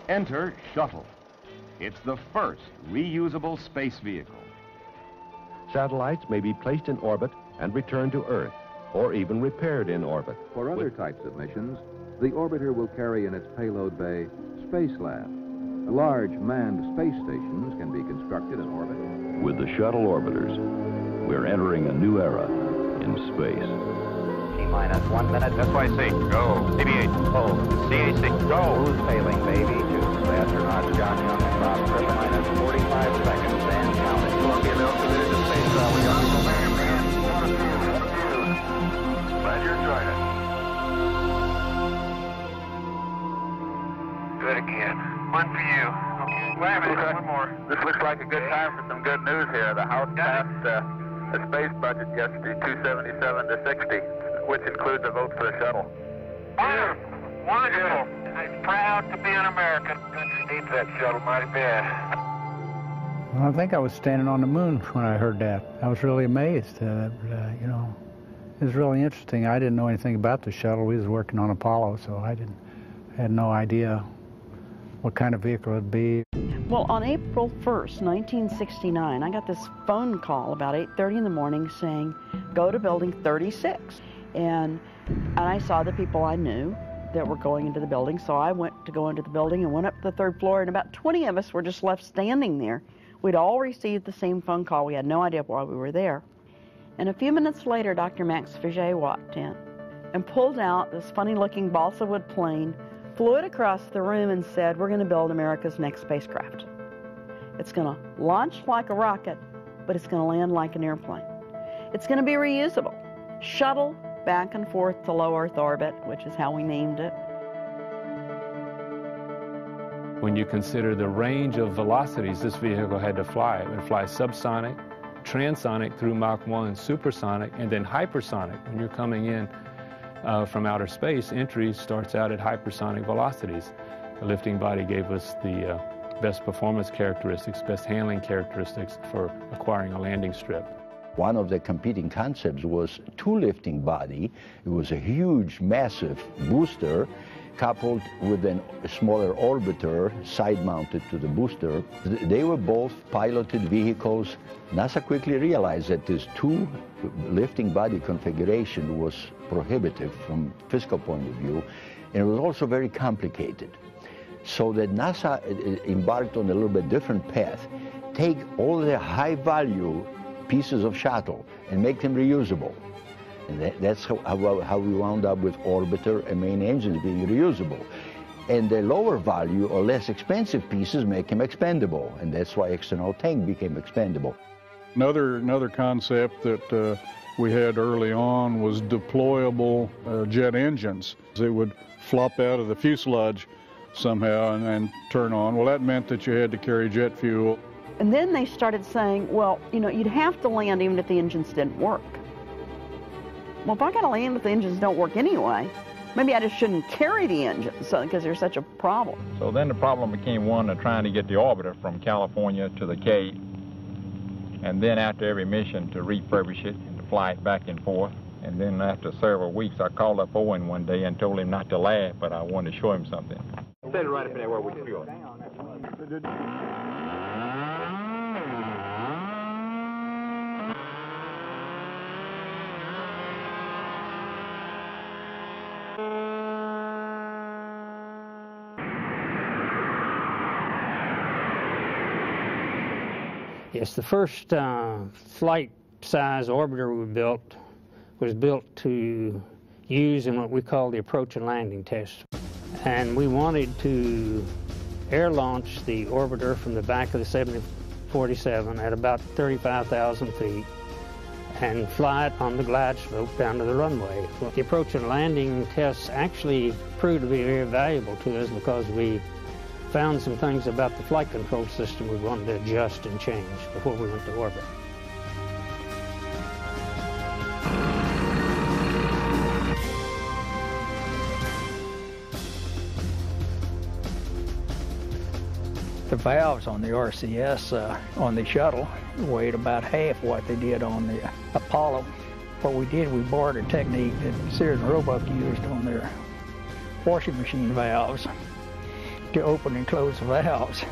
Enter Shuttle. It's the first reusable space vehicle. Satellites may be placed in orbit and returned to Earth, or even repaired in orbit. For other types of missions, the orbiter will carry in its payload bay Space Lab. Large manned space stations can be constructed in orbit. With the shuttle orbiters, we're entering a new era in space. T-minus 1 minute. SYC, go. CB8, hold. CAC, go. Who's failing, baby? Two astronauts, John Young and Bob Griffin, minus 45 seconds, and counting. Columbia Mill committed to space travel. Glad you're joining. Good again. One for you. Okay. Wait a minute, one more. This looks like a good time for some good news here. The House passed the space budget yesterday, 277 to 60, which includes a vote for the shuttle. Wonderful. Wonderful. I'm proud to be an American. Need that shuttle mighty bad. Well, I think I was standing on the moon when I heard that. I was really amazed. You know, it was really interesting. I didn't know anything about the shuttle. We was working on Apollo, so I had no idea what kind of vehicle it'd be. Well, on April 1st, 1969, I got this phone call about 8:30 in the morning saying, go to building 36. And I saw the people I knew that were going into the building, so I went to go into the building and went up to the 3rd floor, and about 20 of us were just left standing there. We'd all received the same phone call. We had no idea why we were there. And a few minutes later, Dr. Max Fauger walked in and pulled out this funny-looking balsa wood plane, flew it across the room and said, we're going to build America's next spacecraft. It's going to launch like a rocket, but it's going to land like an airplane. It's going to be reusable. Shuttle back and forth to low Earth orbit, which is how we named it. When you consider the range of velocities this vehicle had to fly, it would fly subsonic, transonic through Mach 1, supersonic, and then hypersonic. When you're coming in from outer space, entry starts out at hypersonic velocities. The lifting body gave us the best performance characteristics, best handling characteristics for acquiring a landing strip. One of the competing concepts was two-lifting body. It was a huge, massive booster coupled with a smaller orbiter side-mounted to the booster. They were both piloted vehicles. NASA quickly realized that this two-lifting body configuration was prohibitive from fiscal point of view, and it was also very complicated. So that NASA embarked on a little bit different path. Take all the high-value pieces of shuttle and make them reusable. And that's how we wound up with orbiter and main engines being reusable. And the lower value or less expensive pieces make them expendable, and that's why external tank became expendable. Another concept that we had early on was deployable jet engines. They would flop out of the fuselage somehow and turn on. Well, that meant that you had to carry jet fuel. And then they started saying, well, you know, you'd have to land even if the engines didn't work. Well, if I got to land if the engines don't work anyway, maybe I just shouldn't carry the engines because they're such a problem. So then the problem became one of trying to get the orbiter from California to the Cape, and then after every mission to refurbish it and to fly it back and forth. And then after several weeks, I called up Owen one day and told him not to laugh, but I wanted to show him something. Set it right up in there where we feel it. Yes, the first flight-size orbiter we built was built to use in what we call the approach and landing test. And we wanted to air launch the orbiter from the back of the 747 at about 35,000 feet and fly it on the glide slope down to the runway. The approach and landing tests actually proved to be very valuable to us because we found some things about the flight control system we wanted to adjust and change before we went to orbit. The valves on the RCS on the shuttle weighed about half what they did on the Apollo. What we did, we borrowed a technique that Sears and Roebuck used on their washing machine valves. to open and close the valves.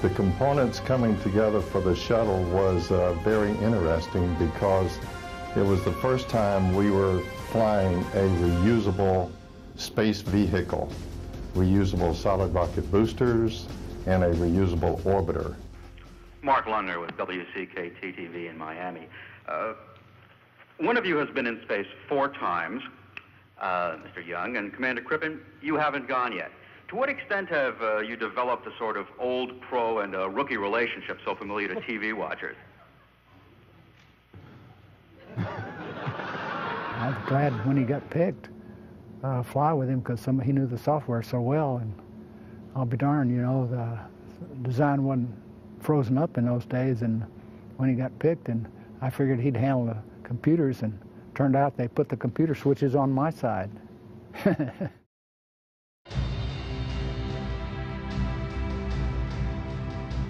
The components coming together for the shuttle was very interesting because it was the first time we were flying a reusable space vehicle, reusable solid rocket boosters, and a reusable orbiter. Mark Lundner with WCK-TV in Miami. One of you has been in space 4 times, Mr. Young, and Commander Crippen, you haven't gone yet. To what extent have you developed a sort of old pro and rookie relationship so familiar to TV watchers? I was glad when he got picked, fly with him because he knew the software so well. And I'll be darned, you know, the design wasn't frozen up in those days. And when he got picked, and I figured he'd handle the computers, and turned out they put the computer switches on my side.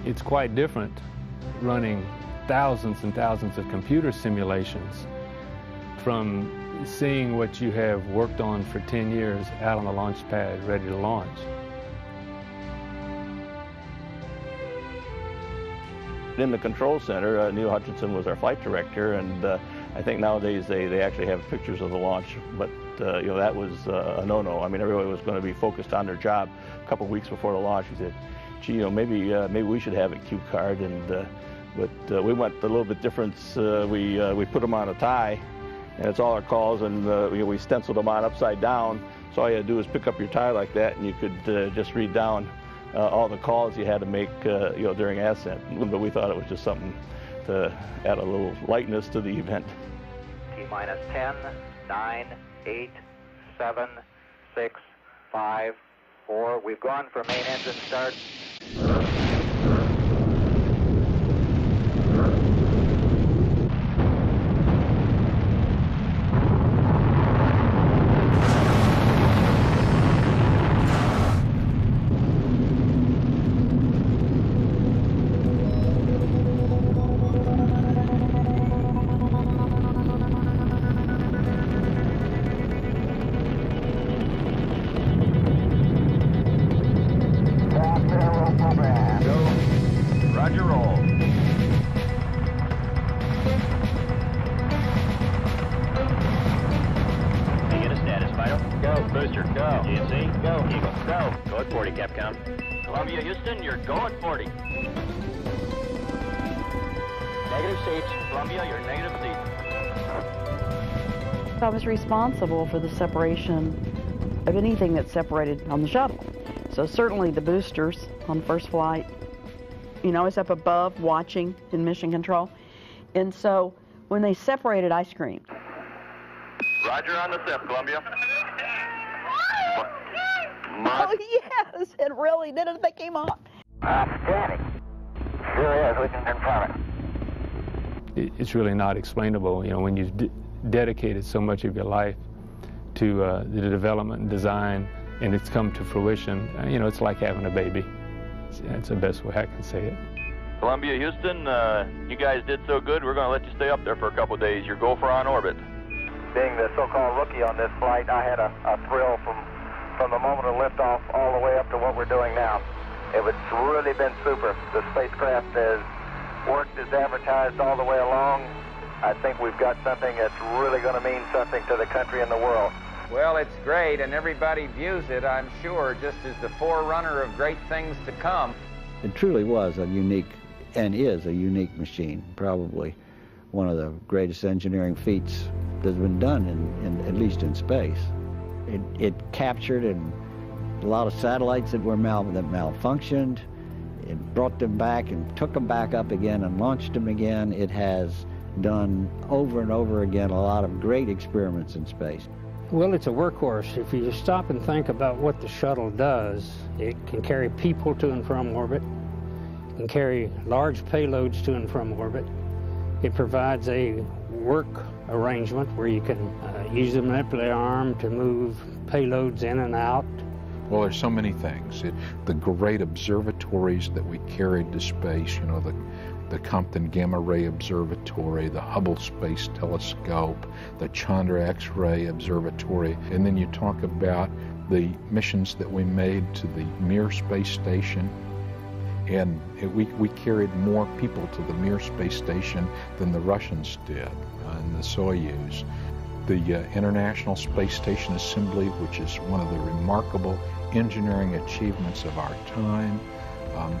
It's quite different running thousands and thousands of computer simulations from seeing what you have worked on for 10 years out on the launch pad ready to launch. In the control center, Neil Hutchinson was our flight director, and I think nowadays they actually have pictures of the launch, but you know, that was a no-no. I mean, everybody was going to be focused on their job. A couple weeks before the launch, he said, gee, you know, maybe we should have a cue card, and but we went a little bit different. We put them on a tie, and it's all our calls, and you know, we stenciled them on upside down. So all you had to do is pick up your tie like that, and you could just read down all the calls you had to make, you know, during ascent. But we thought it was just something to add a little lightness to the event. T-minus 10, 9, 8, 7, 6, 5, 4. We've gone for main engine start. Houston, you're go at 40. Negative seats. Columbia, you're negative seats. I was responsible for the separation of anything that's separated on the shuttle. So certainly the boosters on first flight, you know, I was up above watching in mission control. And so when they separated, I screamed. Roger on the SIP, Columbia. Oh, yes, it really did. They came off. Outstanding. Sure is. We can confirm it. It's really not explainable, you know, when you've dedicated so much of your life to the development and design, and it's come to fruition. You know, it's like having a baby. It's the best way I can say it. Columbia, Houston, you guys did so good, we're going to let you stay up there for a couple of days. Your gopher on orbit. Being the so-called rookie on this flight, I had a thrill from the moment of liftoff all the way up to what we're doing now. It's really been super. The spacecraft has worked as advertised all the way along. I think we've got something that's really going to mean something to the country and the world. Well, it's great, and everybody views it, I'm sure, just as the forerunner of great things to come. It truly was a unique, and is a unique machine, probably one of the greatest engineering feats that's been done, at least in space. It captured a lot of satellites that malfunctioned. It brought them back and took them back up again and launched them again. It has done over and over again a lot of great experiments in space. Well, it's a workhorse. If you stop and think about what the shuttle does, it can carry people to and from orbit. It can carry large payloads to and from orbit. It provides a work arrangement where you can use the manipulator arm to move payloads in and out. Well, there's so many things. The great observatories that we carried to space, you know, the Compton Gamma Ray Observatory, the Hubble Space Telescope, the Chandra X-ray Observatory, and then you talk about the missions that we made to the Mir space station, and we carried more people to the Mir space station than the Russians did in the Soyuz. The International Space Station Assembly, which is one of the remarkable engineering achievements of our time,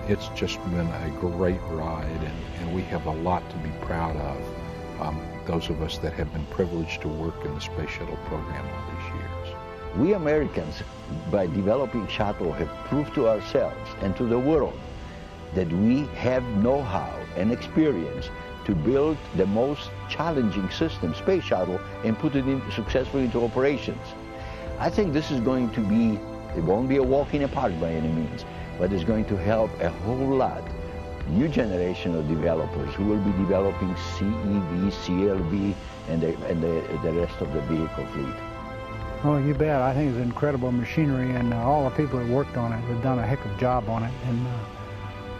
it's just been a great ride, and we have a lot to be proud of, those of us that have been privileged to work in the Space Shuttle program all these years. We Americans, by developing Shuttle, have proved to ourselves and to the world that we have know-how and experience to build the most challenging system, Space Shuttle, and put it successfully into operations. I think this is going to be, it won't be a walk in the park by any means, but it's going to help a whole lot new generation of developers who will be developing CEV, CLV, and the rest of the vehicle fleet. Oh, you bet. I think it's incredible machinery, and all the people that worked on it have done a heck of a job on it. And,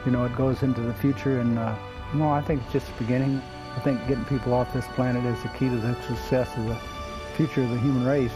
you know, it goes into the future, and, no, I think it's just the beginning. I think getting people off this planet is the key to the success of the future of the human race.